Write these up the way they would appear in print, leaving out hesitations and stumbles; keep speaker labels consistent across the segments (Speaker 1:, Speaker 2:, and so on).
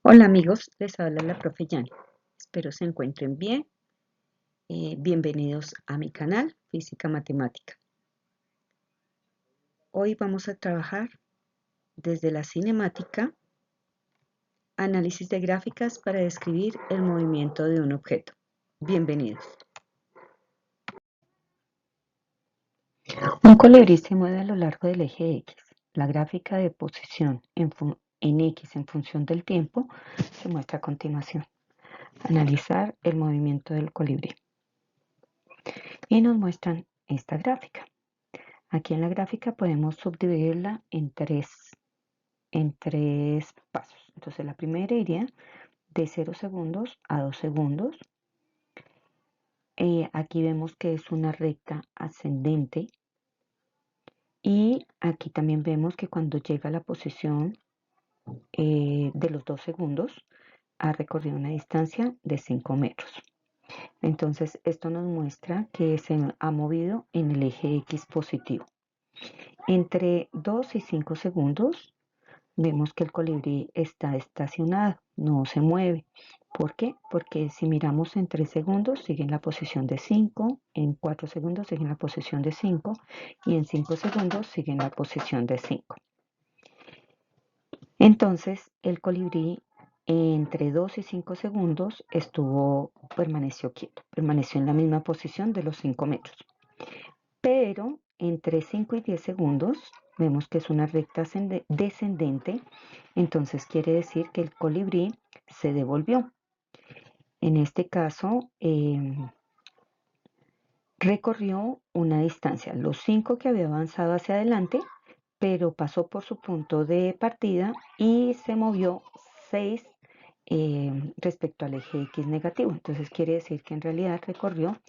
Speaker 1: Hola amigos, les habla la profe Yani. Espero se encuentren bien. Bienvenidos a mi canal Física Matemática. Hoy vamos a trabajar desde la cinemática, análisis de gráficas para describir el movimiento de un objeto. Bienvenidos. Un colibrí se mueve a lo largo del eje X. La gráfica de posición en X en función del tiempo se muestra a continuación. Analizar el movimiento del colibrí. Y nos muestran esta gráfica. Aquí en la gráfica podemos subdividirla en tres pasos. Entonces la primera iría de 0 segundos a 2 segundos. Aquí vemos que es una recta ascendente. Y aquí también vemos que cuando llega a la posición de los 2 segundos, ha recorrido una distancia de 5 metros. Entonces esto nos muestra que se ha movido en el eje X positivo. Entre 2 y 5 segundos vemos que el colibrí está estacionado, no se mueve. ¿Por qué? Porque si miramos en 3 segundos sigue en la posición de 5, en 4 segundos sigue en la posición de 5 y en 5 segundos sigue en la posición de 5. Entonces el colibrí entre 2 y 5 segundos permaneció quieto, permaneció en la misma posición de los 5 metros. Pero entre 5 y 10 segundos vemos que es una recta descendente, entonces quiere decir que el colibrí se devolvió. En este caso, recorrió una distancia, los 5 que había avanzado hacia adelante, pero pasó por su punto de partida y se movió 6 respecto al eje X negativo. Entonces quiere decir que en realidad recorrió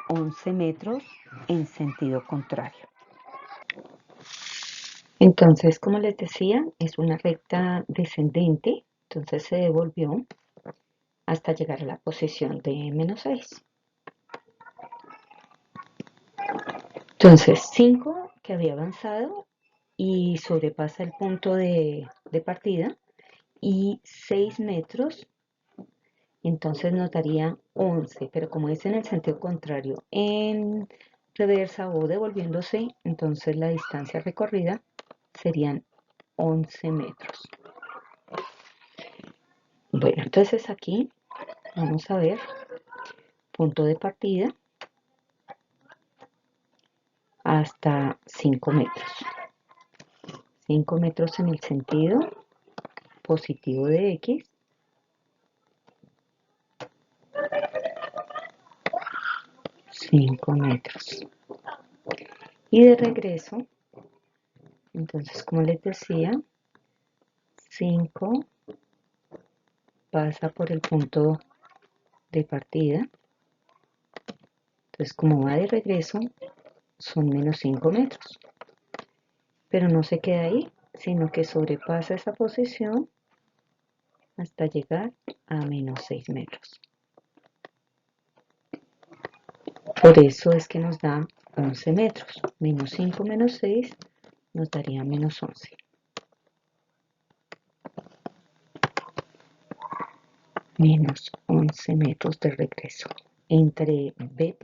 Speaker 1: 11 metros en sentido contrario. Entonces, como les decía, es una recta descendente, entonces se devolvió hasta llegar a la posición de menos 6. Entonces, 5 que había avanzado y sobrepasa el punto de partida y 6 metros, entonces nos daría 11, pero como es en el sentido contrario, en reversa o devolviéndose, entonces la distancia recorrida serían 11 metros. Bueno, entonces aquí vamos a ver punto de partida hasta 5 metros. 5 metros en el sentido positivo de X. 5 metros. Y de regreso, entonces como les decía, 5 pasa por el punto de partida. Entonces como va de regreso, son menos 5 metros. Pero no se queda ahí, sino que sobrepasa esa posición hasta llegar a menos 6 metros. Por eso es que nos da 11 metros. Menos 5 menos 6 nos daría menos 11. Menos 11 metros de regreso entre B'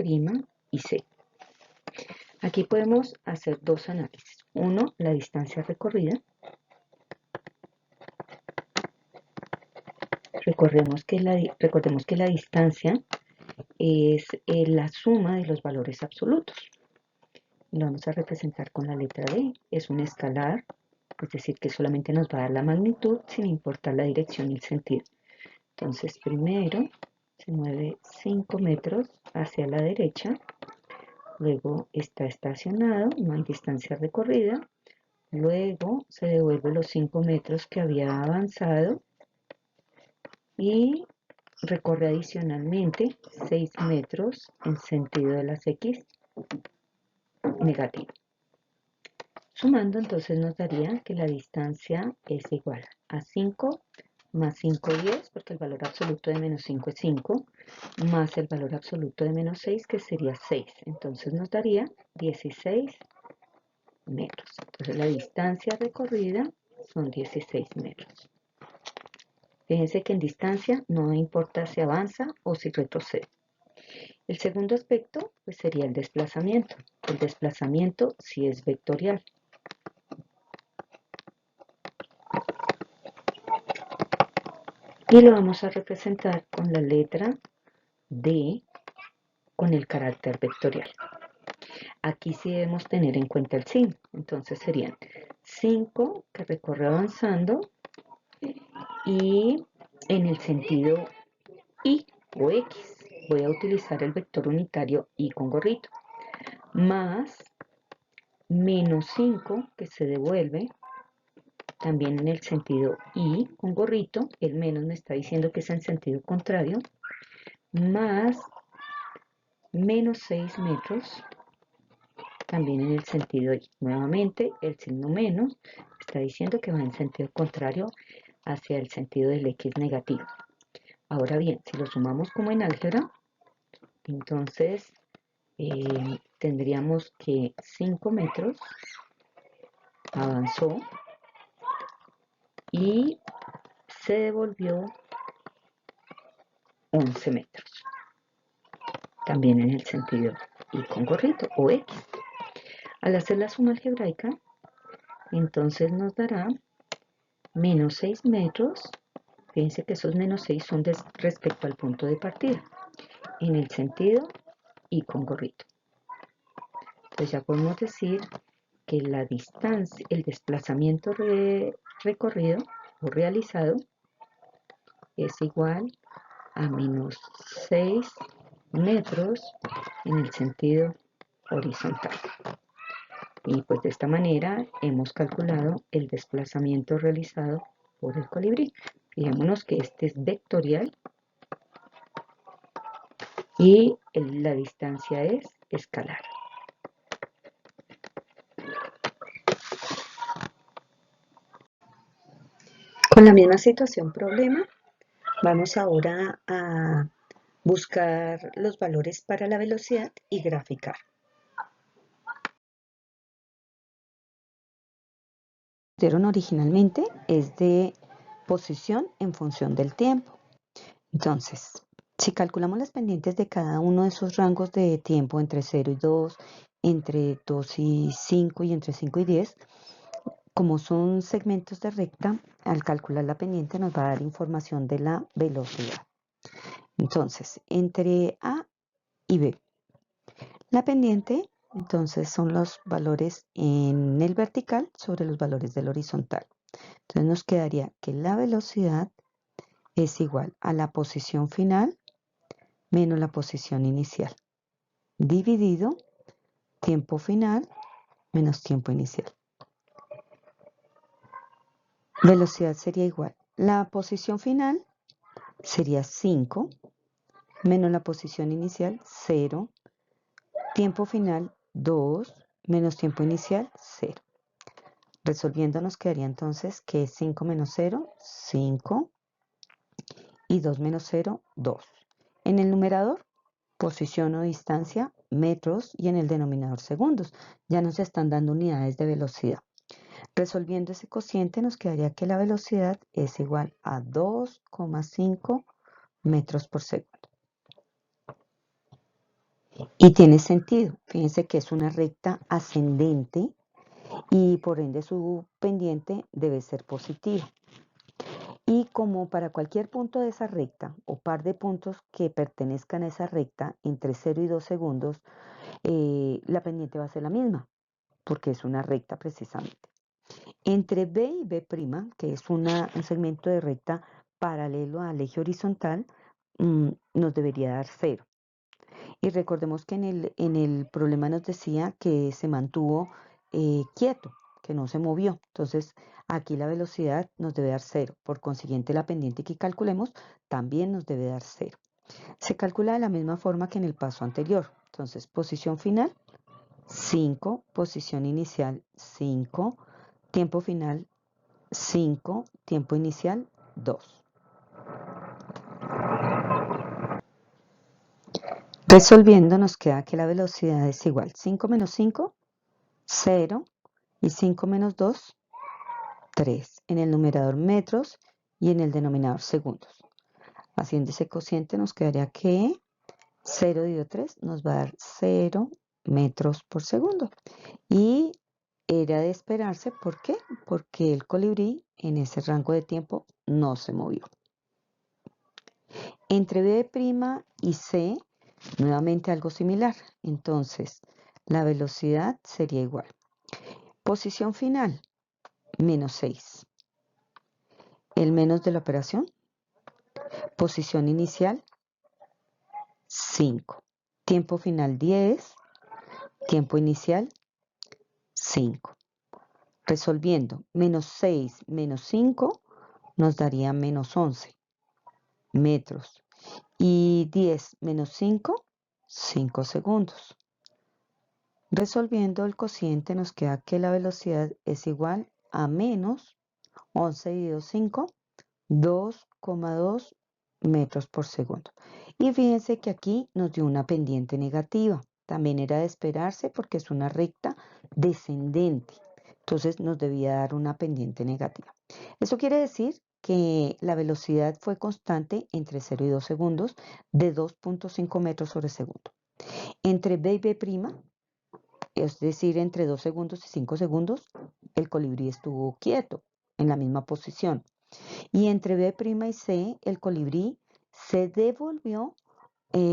Speaker 1: y C. Aquí podemos hacer dos análisis. Uno, la distancia recorrida. Recordemos que la distancia es la suma de los valores absolutos. Lo vamos a representar con la letra D. Es un escalar, es decir, que solamente nos va a dar la magnitud sin importar la dirección y el sentido. Entonces, primero se mueve 5 metros hacia la derecha, luego está estacionado, no hay distancia recorrida, luego se devuelve los 5 metros que había avanzado y recorre adicionalmente 6 metros en sentido de las X negativo. Sumando entonces nos daría que la distancia es igual a 5 más 5, 10, porque el valor absoluto de menos 5 es 5, más el valor absoluto de menos 6, que sería 6. Entonces nos daría 16 metros. Entonces la distancia recorrida son 16 metros. Fíjense que en distancia no importa si avanza o si retrocede. El segundo aspecto pues, sería el desplazamiento. El desplazamiento sí es vectorial. Y lo vamos a representar con la letra D con el carácter vectorial. Aquí sí debemos tener en cuenta el signo. Entonces serían 5 que recorre avanzando y en el sentido Y o X voy a utilizar el vector unitario Y con gorrito, más menos 5 que se devuelve también en el sentido Y con gorrito, el menos me está diciendo que es en sentido contrario, más menos 6 metros también en el sentido Y. Nuevamente el signo menos está diciendo que va en sentido contrario hacia el sentido del X negativo. Ahora bien, si lo sumamos como en álgebra, entonces tendríamos que 5 metros avanzó y se devolvió 11 metros. También en el sentido Y con gorrito o X. Al hacer la suma algebraica, entonces nos dará menos 6 metros. Fíjense que esos menos 6 son respecto al punto de partida, en el sentido Y con gorrito. Entonces ya podemos decir que la distancia, el desplazamiento recorrido o realizado es igual a menos 6 metros en el sentido horizontal. Y pues de esta manera hemos calculado el desplazamiento realizado por el colibrí. Fijémonos que este es vectorial y la distancia es escalar. Con la misma situación problema, vamos ahora a buscar los valores para la velocidad y graficar. Dieron originalmente es de posición en función del tiempo. Entonces, si calculamos las pendientes de cada uno de esos rangos de tiempo entre 0 y 2, entre 2 y 5 y entre 5 y 10, como son segmentos de recta, al calcular la pendiente nos va a dar información de la velocidad. Entonces, entre A y B, la pendiente, entonces, son los valores en el vertical sobre los valores del horizontal. Entonces nos quedaría que la velocidad es igual a la posición final menos la posición inicial, dividido tiempo final menos tiempo inicial. Velocidad sería igual. La posición final sería 5 menos la posición inicial 0, tiempo final 2 menos tiempo inicial 0. Resolviendo nos quedaría entonces que 5 menos 0, 5 y 2 menos 0, 2. En el numerador, posición o distancia, metros, y en el denominador, segundos. Ya nos están dando unidades de velocidad. Resolviendo ese cociente nos quedaría que la velocidad es igual a 2,5 metros por segundo. Y tiene sentido. Fíjense que es una recta ascendente y por ende su pendiente debe ser positiva. Y como para cualquier punto de esa recta o par de puntos que pertenezcan a esa recta entre 0 y 2 segundos, la pendiente va a ser la misma, porque es una recta precisamente. Entre B y B', que es un segmento de recta paralelo al eje horizontal, nos debería dar 0. Y recordemos que en el problema nos decía que se mantuvo quieto, que no se movió. Entonces, aquí la velocidad nos debe dar 0. Por consiguiente, la pendiente que calculemos también nos debe dar 0. Se calcula de la misma forma que en el paso anterior. Entonces, posición final, 5, posición inicial, 5, tiempo final, 5, tiempo inicial, 2. Resolviendo nos queda que la velocidad es igual 5 menos 5, 0, y 5 menos 2, 3. En el numerador metros y en el denominador segundos. Haciendo ese cociente nos quedaría que 0 dividido 3 nos va a dar 0 metros por segundo. Y era de esperarse, ¿por qué? Porque el colibrí en ese rango de tiempo no se movió. Entre B' y C, nuevamente algo similar. Entonces, la velocidad sería igual. Posición final, menos 6. El menos de la operación. Posición inicial, 5. Tiempo final, 10. Tiempo inicial, 5. Resolviendo, menos 6 menos 5 nos daría menos 11 metros. Y 10 menos 5, 5 segundos. Resolviendo el cociente nos queda que la velocidad es igual a menos 11 dividido 5, 2,2 metros por segundo. Y fíjense que aquí nos dio una pendiente negativa. También era de esperarse porque es una recta descendente. Entonces nos debía dar una pendiente negativa. Eso quiere decir que la velocidad fue constante entre 0 y 2 segundos de 2,5 metros sobre segundo. Entre B y B', es decir, entre 2 segundos y 5 segundos, el colibrí estuvo quieto en la misma posición. Y entre B' y C, el colibrí se devolvió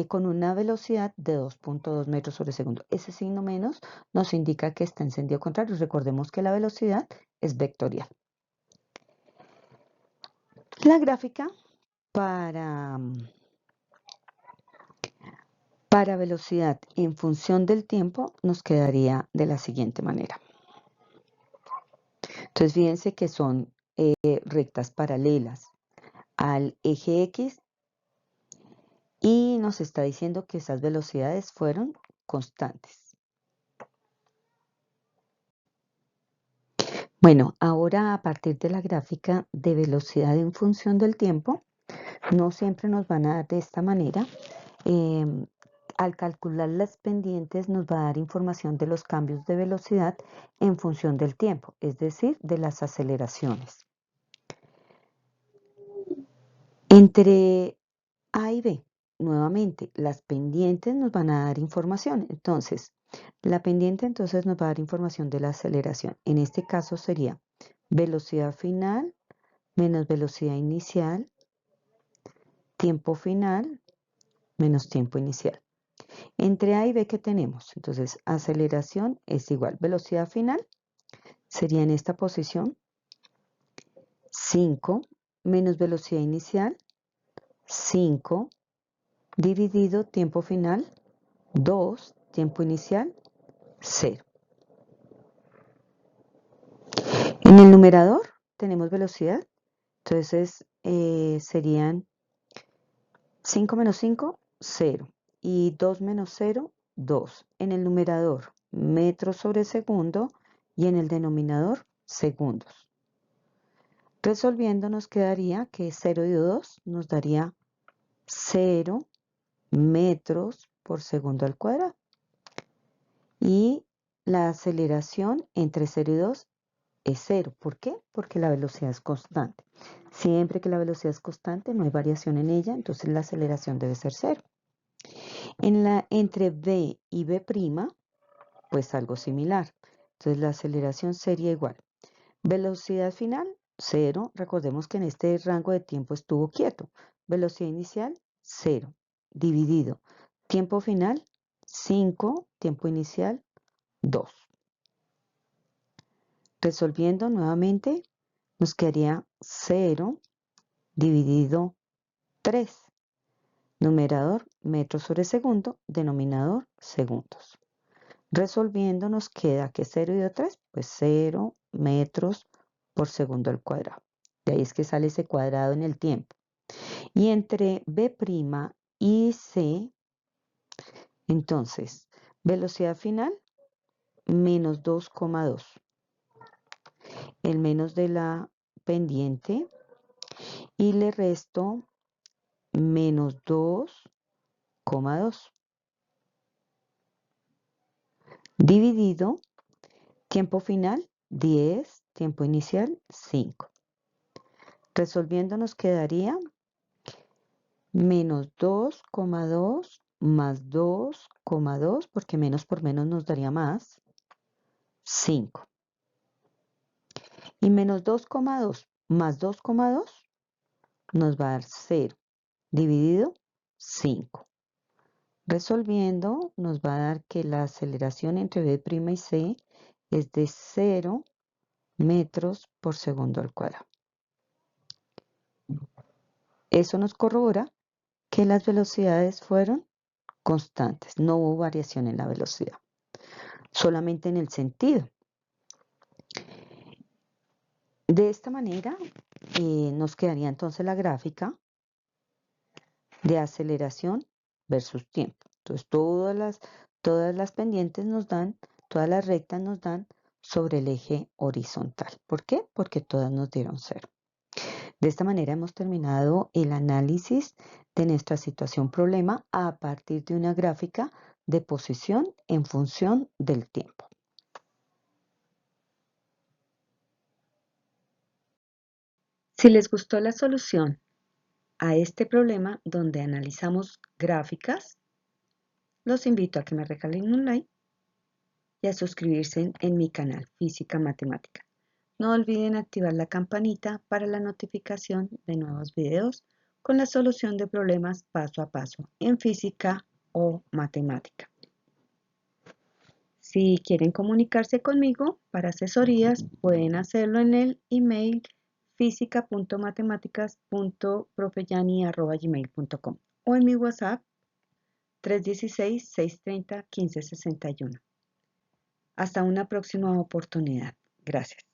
Speaker 1: con una velocidad de 2,2 metros sobre segundo. Ese signo menos nos indica que está en sentido contrario. Recordemos que la velocidad es vectorial. La gráfica para velocidad en función del tiempo nos quedaría de la siguiente manera. Entonces fíjense que son rectas paralelas al eje X y nos está diciendo que esas velocidades fueron constantes. Bueno, ahora a partir de la gráfica de velocidad en función del tiempo, no siempre nos van a dar de esta manera. Al calcular las pendientes nos va a dar información de los cambios de velocidad en función del tiempo, es decir, de las aceleraciones. Entre A y B, nuevamente, las pendientes nos van a dar información. Entonces, la pendiente entonces nos va a dar información de la aceleración. En este caso sería velocidad final menos velocidad inicial, tiempo final menos tiempo inicial. Entre A y B, ¿qué tenemos? Entonces, aceleración es igual. Velocidad final sería en esta posición 5 menos velocidad inicial 5 dividido tiempo final 2, tiempo inicial 0. En el numerador tenemos velocidad, entonces serían 5 menos 5, 0. Y 2 menos 0, 2. En el numerador, metros sobre segundo y en el denominador, segundos. Resolviendo nos quedaría que 0 y 2 nos daría 0 metros por segundo al cuadrado. Y la aceleración entre 0 y 2 es 0. ¿Por qué? Porque la velocidad es constante. Siempre que la velocidad es constante, no hay variación en ella, entonces la aceleración debe ser 0. Entre B y B', pues algo similar. Entonces la aceleración sería igual. Velocidad final, 0. Recordemos que en este rango de tiempo estuvo quieto. Velocidad inicial, 0. Dividido. Tiempo final, 5. Tiempo inicial, 2. Resolviendo nuevamente, nos quedaría 0 dividido 3. Numerador, metros sobre segundo. Denominador, segundos. Resolviendo nos queda que 0 dividido 3, pues 0 metros por segundo al cuadrado. De ahí es que sale ese cuadrado en el tiempo. Y entre B' y C, entonces, velocidad final, menos 2,2. El menos de la pendiente y le resto menos 2,2. Dividido, tiempo final, 10, tiempo inicial, 5. Resolviendo nos quedaría menos 2,2 más 2,2, porque menos por menos nos daría más, 5. Y menos 2,2 más 2,2 nos va a dar 0 dividido 5. Resolviendo nos va a dar que la aceleración entre B' y C es de 0 metros por segundo al cuadrado. Eso nos corrobora que las velocidades fueron constantes, no hubo variación en la velocidad, solamente en el sentido. De esta manera nos quedaría entonces la gráfica de aceleración versus tiempo. Entonces todas las pendientes nos dan, todas las rectas nos dan sobre el eje horizontal. ¿Por qué? Porque todas nos dieron 0. De esta manera hemos terminado el análisis de nuestra situación problema a partir de una gráfica de posición en función del tiempo. Si les gustó la solución a este problema donde analizamos gráficas, los invito a que me regalen un like y a suscribirse en mi canal Física Matemática. No olviden activar la campanita para la notificación de nuevos videos con la solución de problemas paso a paso en física o matemática. Si quieren comunicarse conmigo para asesorías, pueden hacerlo en el email fisica.matemáticas.profeyani@gmail.com o en mi WhatsApp 316-630-1561. Hasta una próxima oportunidad. Gracias.